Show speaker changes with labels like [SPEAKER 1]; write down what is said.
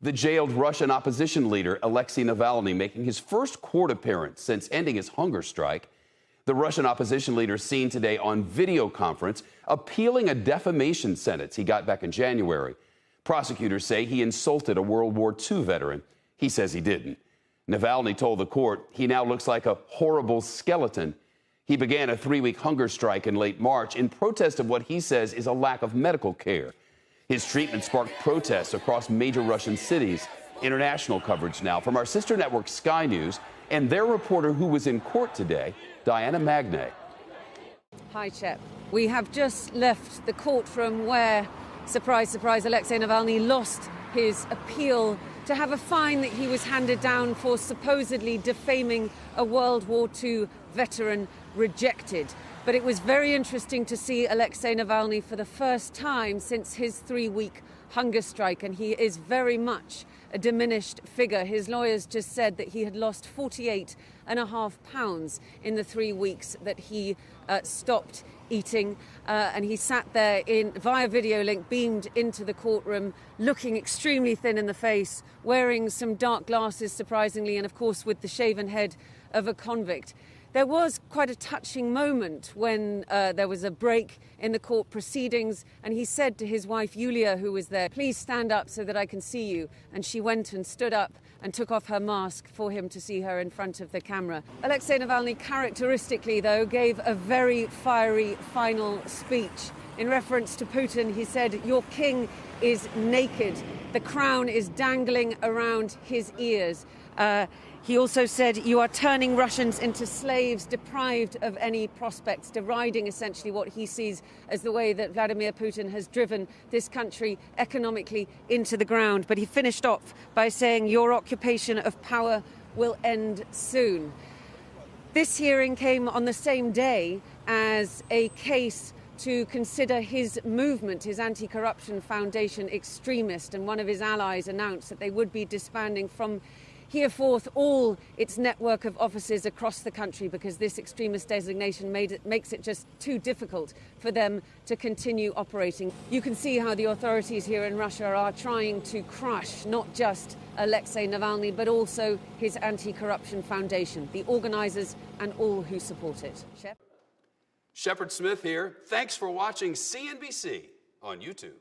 [SPEAKER 1] The jailed Russian opposition leader, Alexei Navalny, making his first court appearance since ending his hunger strike. The Russian opposition leader seen today on video conference appealing a defamation sentence he got back in January. Prosecutors say he insulted a World War II veteran. He says he didn't. Navalny told the court he now looks like a horrible skeleton. He began a 3-week hunger strike in late March in protest of what he says is a lack of medical care. His treatment sparked protests across major Russian cities. International coverage now from our sister network Sky News and their reporter who was in court today, Diana Magnay.
[SPEAKER 2] Hi, Shep. We have just left the courtroom where, surprise, surprise, Alexei Navalny lost his appeal to have a fine that he was handed down for supposedly defaming a World War II veteran rejected. But it was very interesting to see Alexei Navalny for the first time since his 3-week hunger strike, and he is very much a diminished figure. His lawyers just said that he had lost 48.5 pounds in the 3 weeks that he stopped eating, and he sat there via video link, beamed into the courtroom, looking extremely thin in the face, wearing some dark glasses, surprisingly, and of course with the shaven head of a convict. There was quite a touching moment when there was a break in the court proceedings, and he said to his wife, Yulia, who was there, "Please stand up so that I can see you." And she went and stood up and took off her mask for him to see her in front of the camera. Alexei Navalny, characteristically, though, gave a very fiery final speech. In reference to Putin, he said, "Your king is naked. The crown is dangling around his ears." He also said, "You are turning Russians into slaves, deprived of any prospects," deriding essentially what he sees as the way that Vladimir Putin has driven this country economically into the ground. But he finished off by saying, "Your occupation of power will end soon." This hearing came on the same day as a case to consider his movement, his anti-corruption foundation, extremist, and one of his allies announced that they would be disbanding from here forth all its network of offices across the country because this extremist designation makes it just too difficult for them to continue operating. You can see how the authorities here in Russia are trying to crush not just Alexei Navalny, but also his anti-corruption foundation, the organisers and all who support it. Shep?
[SPEAKER 1] Shepard Smith here. Thanks for watching CNBC on YouTube.